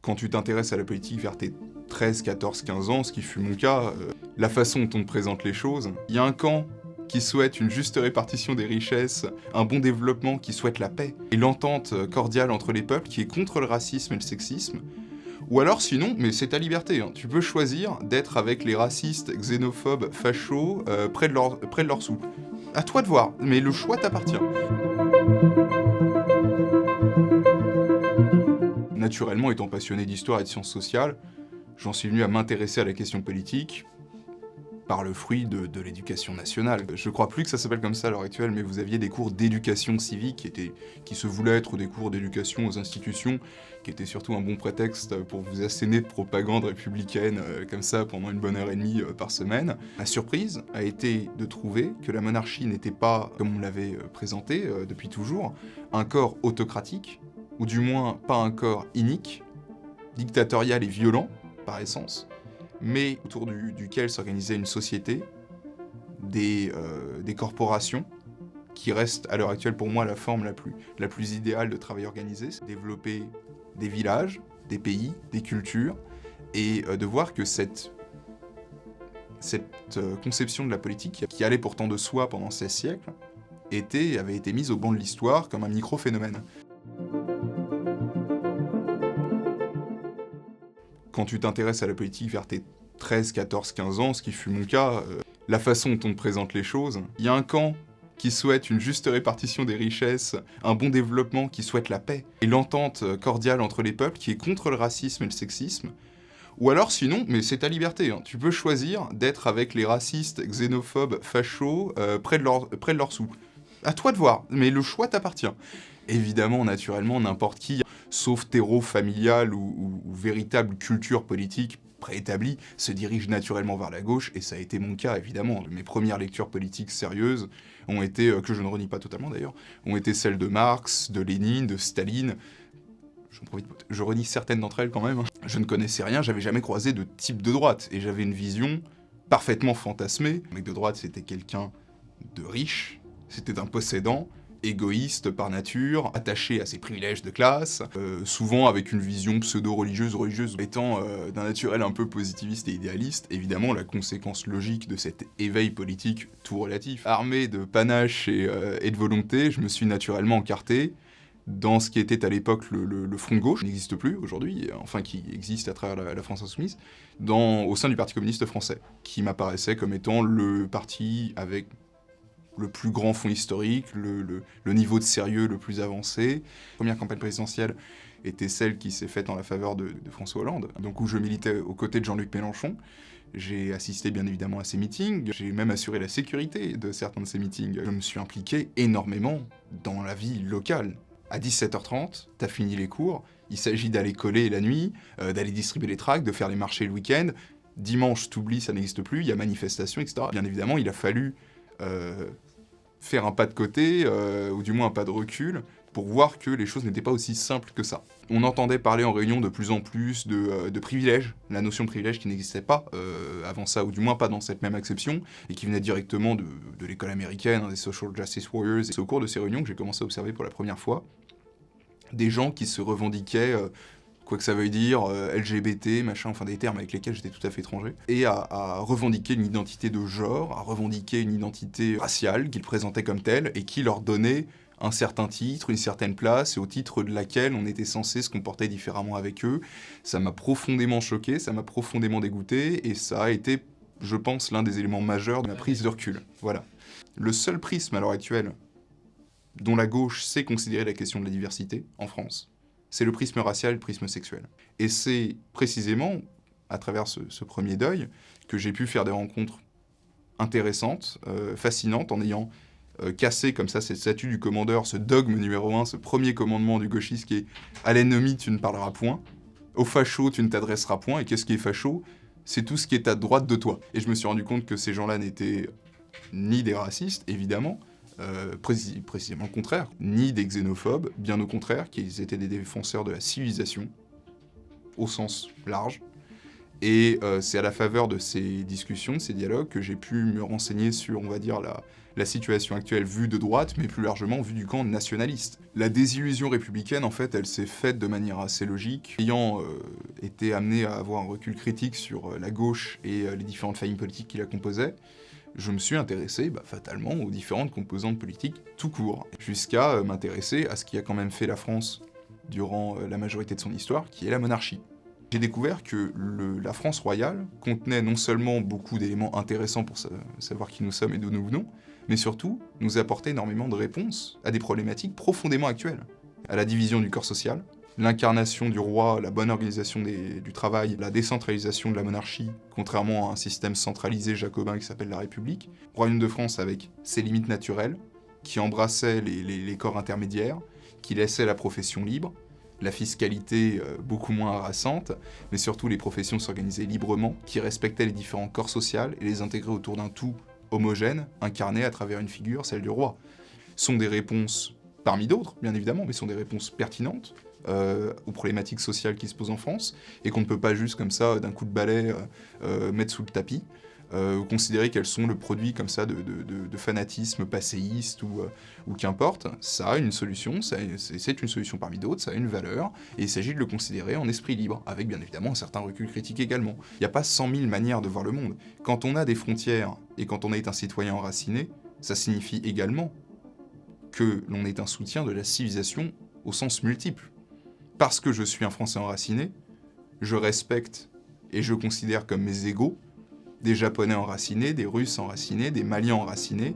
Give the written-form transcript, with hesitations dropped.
Quand tu t'intéresses à la politique vers tes 13, 14, 15 ans, ce qui fut mon cas, la façon dont on te présente les choses, il y a un camp qui souhaite une juste répartition des richesses, un bon développement, qui souhaite la paix, et l'entente cordiale entre les peuples, qui est contre le racisme et le sexisme. Ou alors sinon, mais c'est ta liberté, hein, tu peux choisir d'être avec les racistes, xénophobes, fachos, près de leur soupe. À toi de voir, mais le choix t'appartient. Naturellement, étant passionné d'histoire et de sciences sociales, j'en suis venu à m'intéresser à la question politique par le fruit de l'éducation nationale. Je crois plus que ça s'appelle comme ça à l'heure actuelle, mais vous aviez des cours d'éducation civique qui se voulaient être des cours d'éducation aux institutions, qui étaient surtout un bon prétexte pour vous asséner de propagande républicaine comme ça pendant une bonne heure et demie par semaine. La surprise a été de trouver que la monarchie n'était pas, comme on l'avait présenté depuis toujours, un corps autocratique, ou du moins pas un corps inique, dictatorial et violent, par essence, mais autour duquel s'organisait une société, des corporations, qui restent à l'heure actuelle pour moi la forme la plus idéale de travail organisé, c'est développer des villages, des pays, des cultures, et de voir que cette conception de la politique, qui allait pourtant de soi pendant 16 siècles, avait été mise au banc de l'histoire comme un micro-phénomène. Quand tu t'intéresses à la politique vers tes 13, 14, 15 ans, ce qui fut mon cas, la façon dont on te présente les choses, il y a un camp qui souhaite une juste répartition des richesses, un bon développement, qui souhaite la paix, et l'entente cordiale entre les peuples, qui est contre le racisme et le sexisme. Ou alors sinon, mais c'est ta liberté, hein, tu peux choisir d'être avec les racistes, xénophobes, fachos, près de leur soupe. À toi de voir, mais le choix t'appartient. Évidemment, naturellement, n'importe qui, sauf terreau familial ou véritable culture politique préétablie, se dirige naturellement vers la gauche, et ça a été mon cas, évidemment. Mes premières lectures politiques sérieuses ont été, que je ne renie pas totalement d'ailleurs, ont été celles de Marx, de Lénine, de Staline. Je renie certaines d'entre elles quand même. Je ne connaissais rien, j'avais jamais croisé de type de droite, et j'avais une vision parfaitement fantasmée. Le mec de droite, c'était quelqu'un de riche, c'était un possédant, égoïste par nature, attaché à ses privilèges de classe, souvent avec une vision pseudo-religieuse, étant d'un naturel un peu positiviste et idéaliste. Évidemment, la conséquence logique de cet éveil politique tout relatif, armé de panache et de volonté, je me suis naturellement encarté dans ce qui était à l'époque le Front de gauche, qui n'existe plus aujourd'hui, enfin qui existe à travers la France Insoumise, au sein du Parti communiste français, qui m'apparaissait comme étant le parti avec le plus grand fond historique, le niveau de sérieux le plus avancé. La première campagne présidentielle était celle qui s'est faite en la faveur de François Hollande, donc où je militais aux côtés de Jean-Luc Mélenchon. J'ai assisté bien évidemment à ces meetings, j'ai même assuré la sécurité de certains de ces meetings. Je me suis impliqué énormément dans la vie locale. À 17h30, t'as fini les cours, il s'agit d'aller coller la nuit, d'aller distribuer les tracts, de faire les marchés le week-end. Dimanche, t'oublies, ça n'existe plus, il y a manifestation, etc. Bien évidemment, il a fallu faire un pas de côté, ou du moins un pas de recul, pour voir que les choses n'étaient pas aussi simples que ça. On entendait parler en réunion de plus en plus de privilèges, la notion de privilège qui n'existait pas avant ça, ou du moins pas dans cette même acception, et qui venait directement de l'école américaine, des social justice warriors. C'est au cours de ces réunions que j'ai commencé à observer pour la première fois des gens qui se revendiquaient, quoi que ça veuille dire, LGBT, machin, enfin des termes avec lesquels j'étais tout à fait étranger, et à revendiquer une identité de genre, à revendiquer une identité raciale qu'ils présentaient comme telle, et qui leur donnait un certain titre, une certaine place, et au titre de laquelle on était censé se comporter différemment avec eux. Ça m'a profondément choqué, ça m'a profondément dégoûté, et ça a été, je pense, l'un des éléments majeurs de ma prise de recul. Voilà. Le seul prisme à l'heure actuelle dont la gauche sait considérer la question de la diversité en France, c'est le prisme racial, le prisme sexuel. Et c'est précisément, à travers ce premier deuil, que j'ai pu faire des rencontres intéressantes, fascinantes, en ayant cassé comme ça cette statue du commandeur, ce dogme numéro 1, ce premier commandement du gauchiste qui est « à l'ennemi, tu ne parleras point », « au facho, tu ne t'adresseras point », et qu'est-ce qui est facho ? C'est tout ce qui est à droite de toi. Et je me suis rendu compte que ces gens-là n'étaient ni des racistes, évidemment, précisément le contraire, ni des xénophobes, bien au contraire, qu'ils étaient des défenseurs de la civilisation, au sens large, Et c'est à la faveur de ces discussions, de ces dialogues, que j'ai pu me renseigner sur, on va dire, la situation actuelle vue de droite, mais plus largement vue du camp nationaliste. La désillusion républicaine, en fait, elle s'est faite de manière assez logique. Ayant été amené à avoir un recul critique sur la gauche et les différentes familles politiques qui la composaient, je me suis intéressé fatalement aux différentes composantes politiques tout court, jusqu'à m'intéresser à ce qui a quand même fait la France durant la majorité de son histoire, qui est la monarchie. J'ai découvert que la France royale contenait non seulement beaucoup d'éléments intéressants pour savoir qui nous sommes et d'où nous venons, mais surtout nous apportait énormément de réponses à des problématiques profondément actuelles. À la division du corps social, l'incarnation du roi, la bonne organisation du travail, la décentralisation de la monarchie, contrairement à un système centralisé jacobin qui s'appelle la République, Royaume de France avec ses limites naturelles, qui embrassait les corps intermédiaires, qui laissait la profession libre, la fiscalité beaucoup moins harassante, mais surtout les professions s'organisaient librement, qui respectaient les différents corps sociaux et les intégraient autour d'un tout homogène, incarné à travers une figure, celle du roi. Sont des réponses, parmi d'autres, bien évidemment, mais sont des réponses pertinentes aux problématiques sociales qui se posent en France, et qu'on ne peut pas juste comme ça, d'un coup de balai, mettre sous le tapis, ou considérer qu'elles sont le produit comme ça de fanatisme passéiste ou qu'importe. Ça a une solution, c'est une solution parmi d'autres, ça a une valeur, et il s'agit de le considérer en esprit libre, avec bien évidemment un certain recul critique également. Il n'y a pas 100 000 manières de voir le monde. Quand on a des frontières, et quand on est un citoyen enraciné, ça signifie également que l'on est un soutien de la civilisation au sens multiple. Parce que je suis un Français enraciné, je respecte et je considère comme mes égaux des Japonais enracinés, des Russes enracinés, des Maliens enracinés,